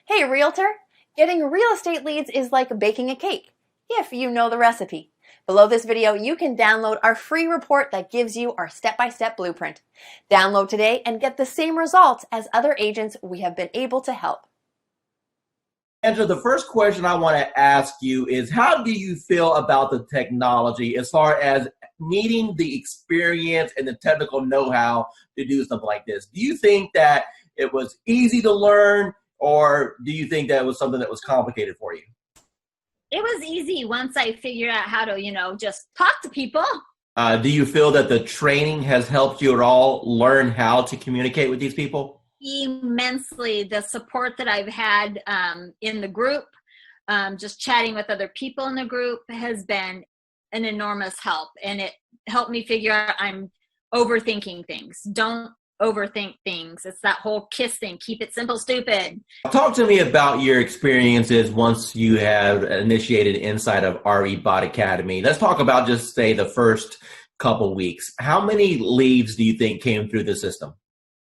Hey, realtor! Getting real estate leads is like baking a cake, if you know the recipe. Below this video, you can download our free report that gives you our step-by-step blueprint. Download today and get the same results as other agents we have been able to help. Angela, the first question I want to ask you is, how do you feel about the technology as far as needing the experience and the technical know-how to do something like this? Do you think that it was easy to learn, or do you think that it was something that was complicated for you? It was easy once I figured out how to, just talk to people. Do you feel that the training has helped you at all learn how to communicate with these people? Immensely. The support that I've had in the group, just chatting with other people in the group has been an enormous help. And it helped me figure out I'm overthinking things. Don't overthink things. It's that whole KISS thing. Keep it simple, stupid. Talk to me about your experiences once you have initiated inside of RE Bot Academy. Let's talk about just say the first couple weeks. How many leads do you think came through the system?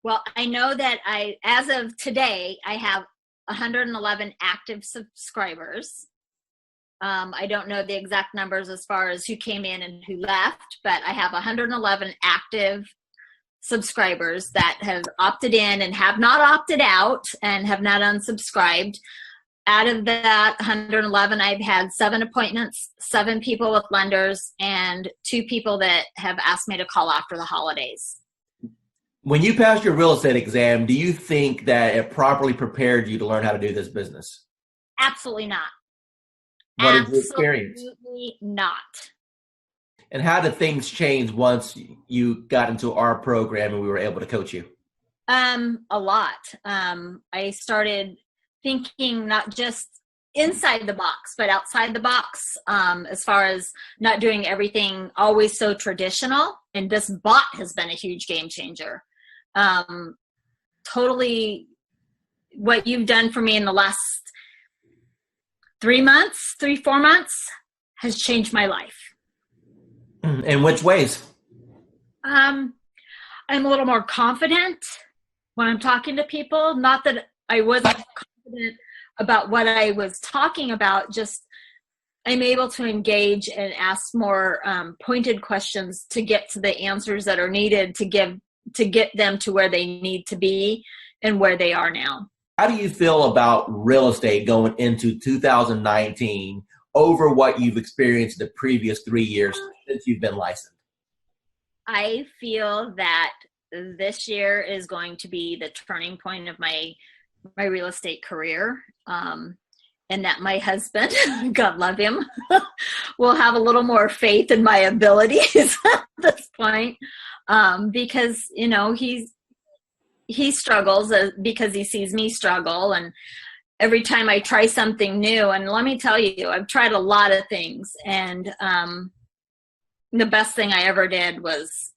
Well, I know that as of today, I have 111 active subscribers. I don't know the exact numbers as far as who came in and who left, but I have 111 active subscribers that have opted in and have not opted out and have not unsubscribed. Out of that 111, I've had 7 appointments, 7 people with lenders, and 2 people that have asked me to call after the holidays. When you passed your real estate exam, do you think that it properly prepared you to learn how to do this business? Absolutely not. What did you experience? Absolutely not. And how did things change once you got into our program and we were able to coach you? A lot. I started thinking not just inside the box, but outside the box, as far as not doing everything always so traditional. And this bot has been a huge game changer. Totally what you've done for me in the last 4 months has changed my life. In which ways? I'm a little more confident when I'm talking to people. Not that I wasn't confident about what I was talking about, just I'm able to engage and ask more pointed questions to get to the answers that are needed to get them to where they need to be and where they are now. How do you feel about real estate going into 2019 over what you've experienced the previous 3 years since you've been licensed? I feel that this year is going to be the turning point of my real estate career. And that my husband, God love him, will have a little more faith in my abilities at this point. Because, he struggles because he sees me struggle. And every time I try something new, and let me tell you, I've tried a lot of things. And the best thing I ever did was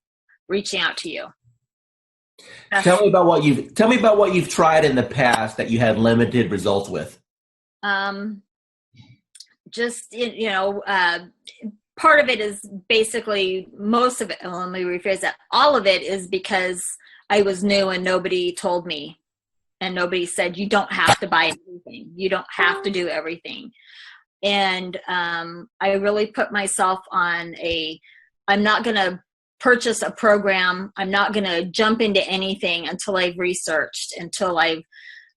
reaching out to you. Tell me about what you've tried in the past that you had limited results with. Part of it is basically most of it. Let me rephrase that. All of it is because I was new and nobody told me, and nobody said, you don't have to buy everything. You don't have to do everything. And, I really put myself on I'm not going to purchase a program. I'm not going to jump into anything until I've researched, until I've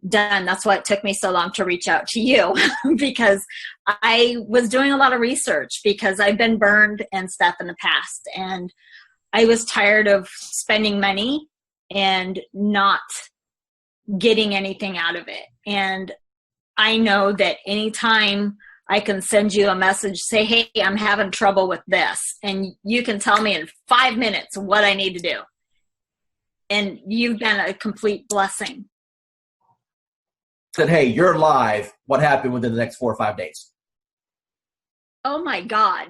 done. That's why it took me so long to reach out to you because I was doing a lot of research because I've been burned and stuff in the past. And I was tired of spending money and not getting anything out of it. And I know that anytime I can send you a message, say, hey, I'm having trouble with this. And you can tell me in 5 minutes what I need to do. And you've been a complete blessing. Said, hey, you're live. What happened within the next 4 or 5 days? Oh my God.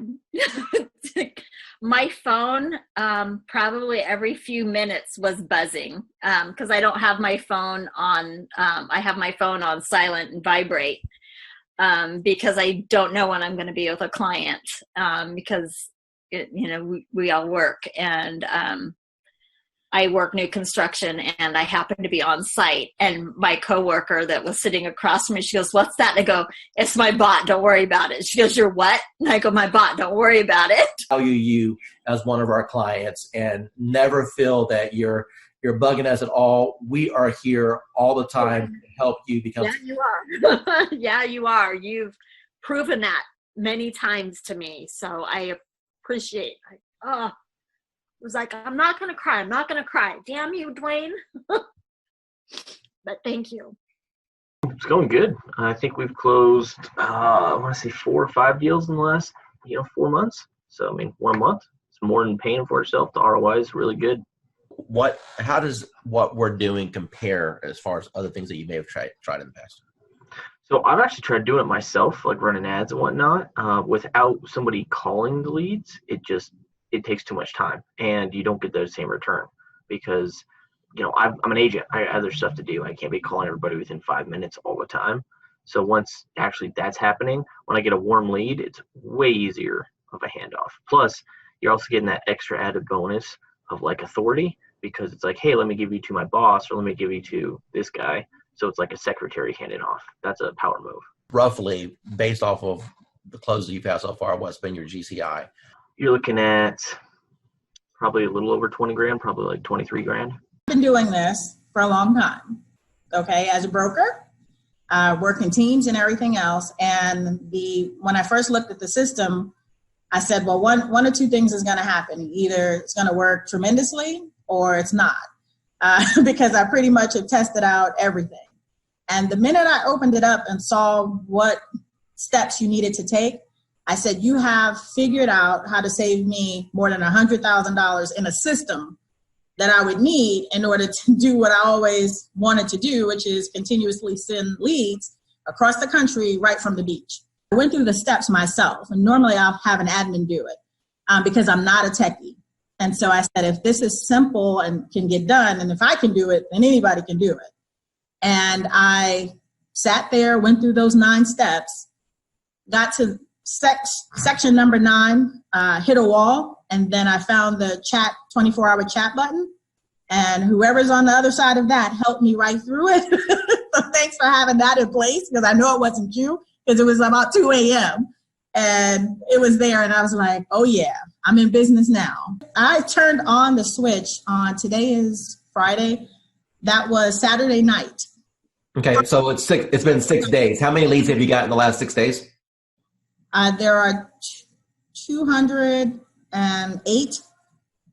My phone, probably every few minutes was buzzing. Cause I don't have my phone on, I have my phone on silent and vibrate. Because I don't know when I'm going to be with a client, because we all work. And I work new construction and I happened to be on site, and my coworker that was sitting across from me, she goes, "What's that?" And I go, "It's my bot. Don't worry about it." She goes, "You're what?" And I go, "My bot. Don't worry about it." Value you as one of our clients and never feel that you're bugging us at all. We are here all the time to help you become. Yeah, you are. Yeah, you are. You've proven that many times to me. So I appreciate it. Oh, it was like, I'm not going to cry. I'm not going to cry. Damn you, Dwayne. But thank you. It's going good. I think we've closed, I want to say 4 or 5 deals in the last, 4 months. So, I mean, 1 month. It's more than paying for itself. The ROI is really good. How does what we're doing compare as far as other things that you may have tried in the past? So I've actually tried doing it myself, like running ads and whatnot, without somebody calling the leads. It takes too much time, and you don't get the same return because, I'm an agent. I have other stuff to do. I can't be calling everybody within 5 minutes all the time. So once actually that's happening, when I get a warm lead, it's way easier of a handoff. Plus, you're also getting that extra added bonus of like authority, because it's like, hey, let me give you to my boss, or let me give you to this guy. So it's like a secretary handing off. That's a power move. Roughly, based off of the closes you've had so far, what's been your GCI? You're looking at probably a little over 20 grand, probably like 23 grand. I've been doing this for a long time, okay, as a broker, work in teams and everything else. And when I first looked at the system, I said, well, one or two things is going to happen. Either it's going to work tremendously or it's not, because I pretty much have tested out everything. And the minute I opened it up and saw what steps you needed to take, I said, you have figured out how to save me more than $100,000 in a system that I would need in order to do what I always wanted to do, which is continuously send leads across the country right from the beach. I went through the steps myself, and normally I'll have an admin do it because I'm not a techie. And so I said, if this is simple and can get done, and if I can do it, then anybody can do it. And I sat there, went through those 9 steps, got to section number 9, hit a wall, and then I found the 24-hour chat button, and whoever's on the other side of that helped me right through it. So thanks for having that in place, because I know it wasn't you, because it was about 2 a.m. and it was there, and I was like, oh yeah, I'm in business now. I turned on the switch on, today is Friday, that was Saturday night. Okay, so it's been 6 days. How many leads have you got in the last 6 days? There are 208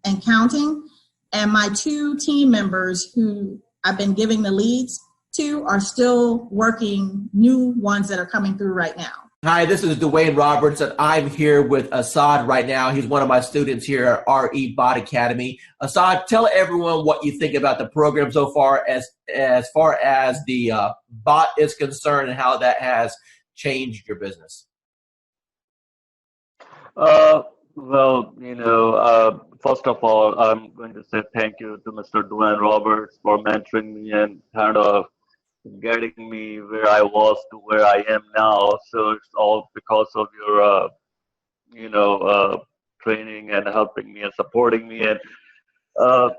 and counting, and my 2 team members who I've been giving the leads to are still working new ones that are coming through right now. Hi, this is Dwayne Roberts, and I'm here with Assad right now. He's one of my students here at RE Bot Academy. Assad, tell everyone what you think about the program so far as the bot is concerned and how that has changed your business. First of all, I'm going to say thank you to Mr. Dwayne Roberts for mentoring me and kind of getting me where I was to where I am now. So it's all because of your, training and helping me and supporting me. And so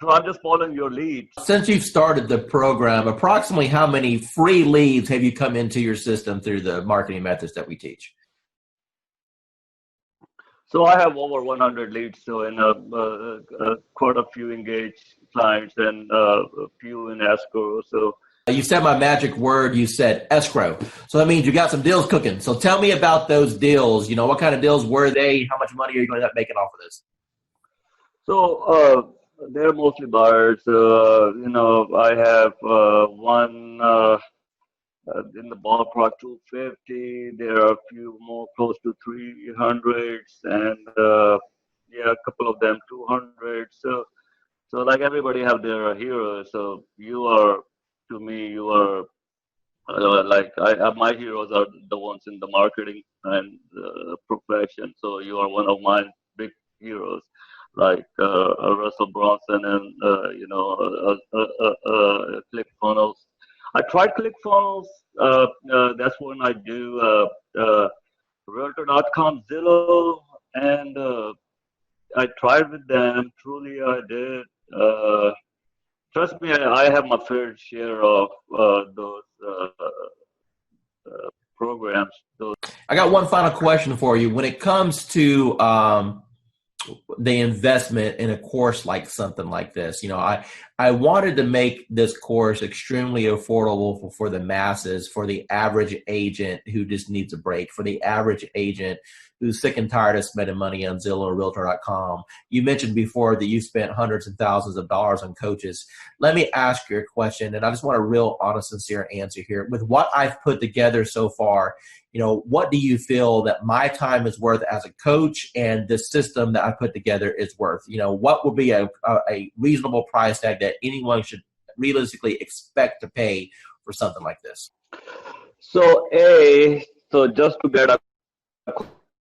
I'm just following your lead. Since you've started the program, approximately how many free leads have you come into your system through the marketing methods that we teach? So I have over 100 leads, so in quite a few engaged clients and a few in escrow. So you said my magic word. You said escrow. So that means you got some deals cooking. So tell me about those deals. What kind of deals were they? How much money are you going to end up making off of this? So they're mostly buyers. I have one in the ballpark 250. There are a few more close to 300s, and a couple of them 200. So like everybody have their heroes. So you are, to me, you are my heroes are the ones in the marketing and profession. So you are one of my big heroes, like Russell Bronson and ClickFunnels. I tried ClickFunnels. That's when I do Realtor.com, Zillow, and I tried with them. Truly, I did. Trust me, I have my fair share of those programs. Those. I got one final question for you. When it comes to the investment in a course like something like this, I wanted to make this course extremely affordable for the masses, for the average agent who just needs a break, for the average agent who's sick and tired of spending money on Zillow or Realtor.com. You mentioned before that you spent hundreds and thousands of dollars on coaches. Let me ask you a question, and I just want a real honest, sincere answer here. With what I've put together so far, what do you feel that my time is worth as a coach and the system that I put together is worth? What would be a reasonable price tag that anyone should realistically expect to pay for something like this? So just to get a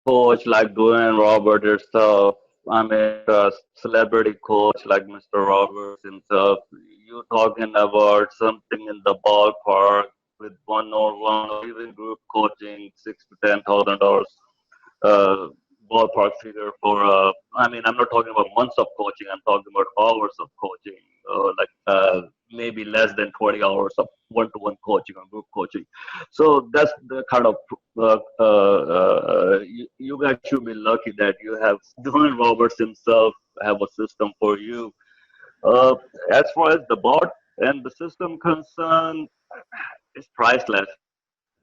coach like Dwayne Robert yourself, I mean, a celebrity coach like Mr. Roberts himself, you're talking about something in the ballpark with one-on-one or even group coaching, $6,000 to $10,000 ballpark figure for. I'm not talking about months of coaching. I'm talking about hours of coaching, maybe less than 20 hours of one-to-one coaching or group coaching. So that's the kind of you guys should be lucky that you have Dwayne Roberts himself have a system for you. As far as the bot and the system concerned, it's priceless.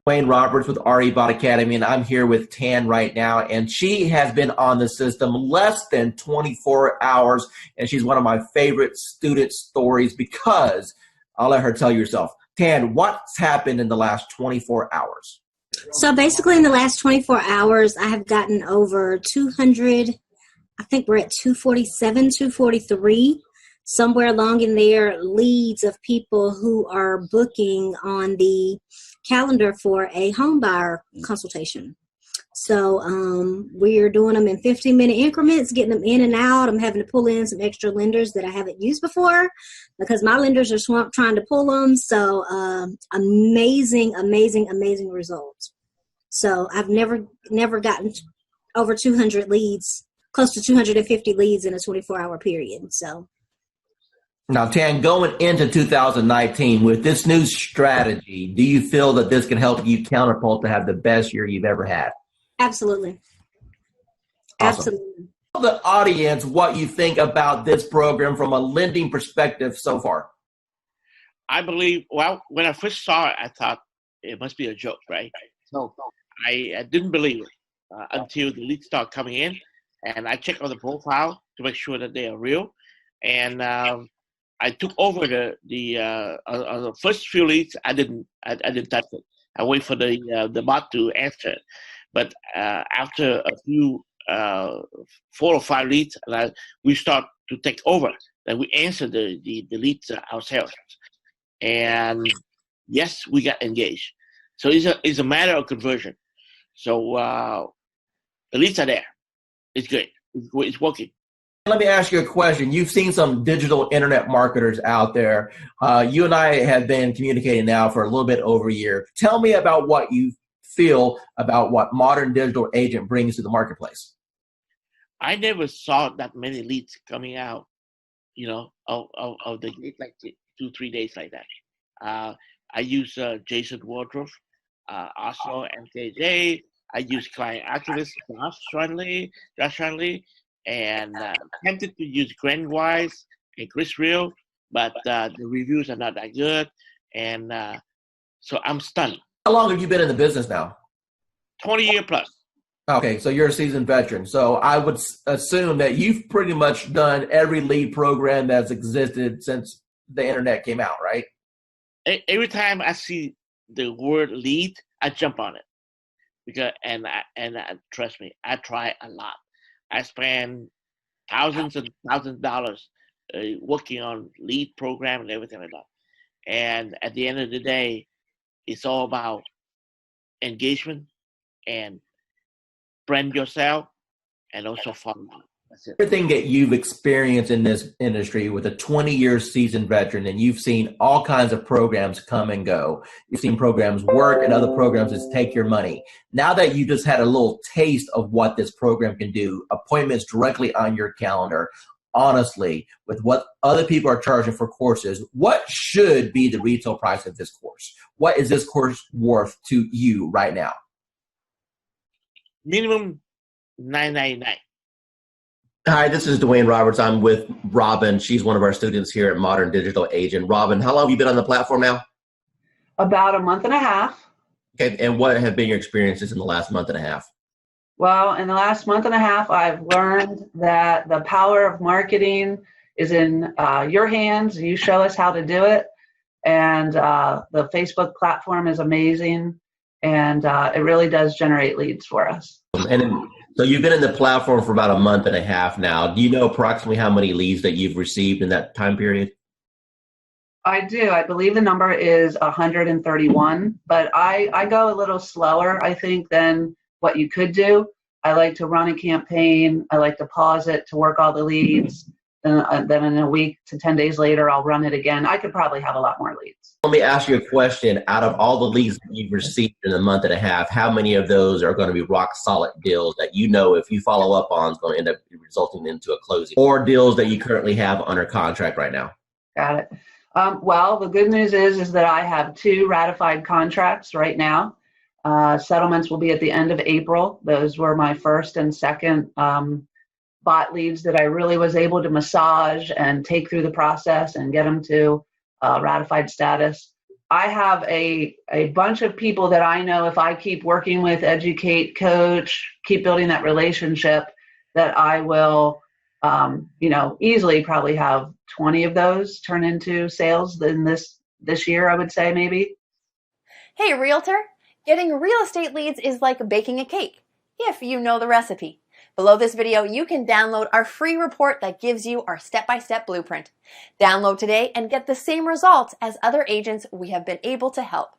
Dwayne Roberts with RE Bot Academy, and I'm here with Tan right now, and she has been on the system less than 24 hours, and she's one of my favorite student stories because I'll let her tell you herself. Tan, what's happened in the last 24 hours? So basically in the last 24 hours, I have gotten over 200, I think we're at 247, 243, somewhere along in there, leads of people who are booking on the calendar for a home buyer consultation. So we're doing them in 15-minute increments, getting them in and out. I'm having to pull in some extra lenders that I haven't used before because my lenders are swamped trying to pull them. So amazing results. So I've never gotten over 200 leads, close to 250 leads in a 24-hour period. So. Now, Tan, going into 2019 with this new strategy, do you feel that this can help you catapult to have the best year you've ever had? Absolutely. Awesome. Absolutely. Tell the audience what you think about this program from a lending perspective so far. I believe, when I first saw it, I thought it must be a joke, right? So I didn't believe it until the leads start coming in, and I checked on the profile to make sure that they are real. And I took over the first few leads. I didn't touch it. I wait for the bot to answer it. But after a few 4 or 5 leads, we start to take over. Then we answer the leads ourselves. And yes, we got engaged. So it's a matter of conversion. So the leads are there. It's good. It's working. Let me ask you a question. You've seen some digital internet marketers out there. You and I have been communicating now for a little bit over a year. Tell me about what you feel about what modern digital agent brings to the marketplace. I never saw that many leads coming out, of the gate like 2-3 days like that. I use Jason Wardrobe, also MKJ. I use client activist Josh Shanley, and tempted to use Grant Wise and Chris Real, but the reviews are not that good, and so I'm stunned. How long have you been in the business now? 20 years plus. Okay, so you're a seasoned veteran. So I would assume that you've pretty much done every lead program that's existed since the internet came out, right? Every time I see the word lead, I jump on it because and trust me, I try a lot. I spend thousands and thousands of dollars working on lead program and everything like that. And at the end of the day, it's all about engagement and brand yourself and also follow. That's it. Everything that you've experienced in this industry with a 20-year seasoned veteran, and you've seen all kinds of programs come and go. You've seen programs work and other programs just take your money. Now that you just had a little taste of what this program can do, appointments directly on your calendar, honestly with what other people are charging for courses, what should be the retail price of this course? What is this course worth to you right now? Minimum $9.99. Hi, this is Dwayne Roberts. I'm with Robin. She's one of our students here at Modern Digital Agent. Robin, how long have you been on the platform now? About a month and a half. Okay, and what have been your experiences in the last month and a half? Well, in the last month and a half, I've learned that the power of marketing is in your hands. You show us how to do it. And the Facebook platform is amazing. And it really does generate leads for us. So you've been in the platform for about a month and a half now. Do you know approximately how many leads that you've received in that time period? I do. I believe the number is 131, but I go a little slower, I think, than what you could do. I like to run a campaign. I like to pause it to work all the leads. Then in a week to 10 days later, I'll run it again. I could probably have a lot more leads. Let me ask you a question. Out of all the leads that you've received in a month and a half, how many of those are going to be rock solid deals that you know if you follow up on is going to end up resulting into a closing, or deals that you currently have under contract right now? Got it. Well, the good news is that I have 2 ratified contracts right now. Settlements will be at the end of April. Those were my first and second bot leads that I really was able to massage and take through the process and get them to ratified status. I have a bunch of people that I know if I keep working with, educate, coach, keep building that relationship, that I will, easily probably have 20 of those turn into sales in this year, I would say maybe. Hey, realtor, getting real estate leads is like baking a cake, if you know the recipe. Below this video, you can download our free report that gives you our step-by-step blueprint. Download today and get the same results as other agents we have been able to help.